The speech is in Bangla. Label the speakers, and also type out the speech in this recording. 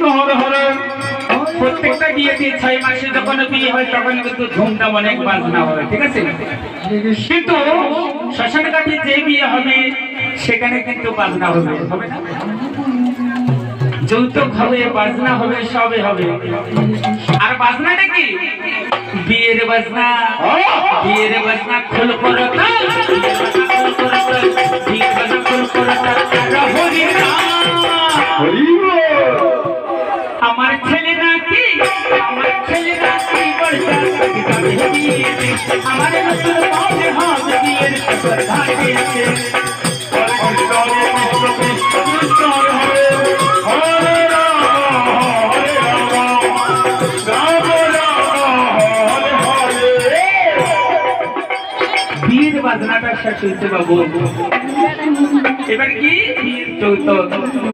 Speaker 1: কৃষ্ণ হরে হরে। প্রত্যেকটা বিয়েতে 6 মাসে যখন বিয়ে হয় তখন কিন্তু ধুমধাম অনেক বাজনা হবে, ঠিক আছে? কিন্তু শ্মশান ঘাটে যে বিয়ে হবে সেখানে কিন্তু বাজনা হবে, হবে না? যৌতুক হবে, বাজনা হবে, সবে হবে। আর বাজনাটা কি? বিয়ের বাজনা, বিয়ের বাজনা খুল করো তাল, বিয়ের বাজনা খুল করো তাল, হরি আমার ছেলে নাকি, আমার ছেলে নাকি বলতা আমার নতুন মনে হবে বিয়ের কথা দিয়েছে। বিয়ের বাজনাটা শেষ হয়েছে বাবু, এবার কি বিয়ের যৌতুক।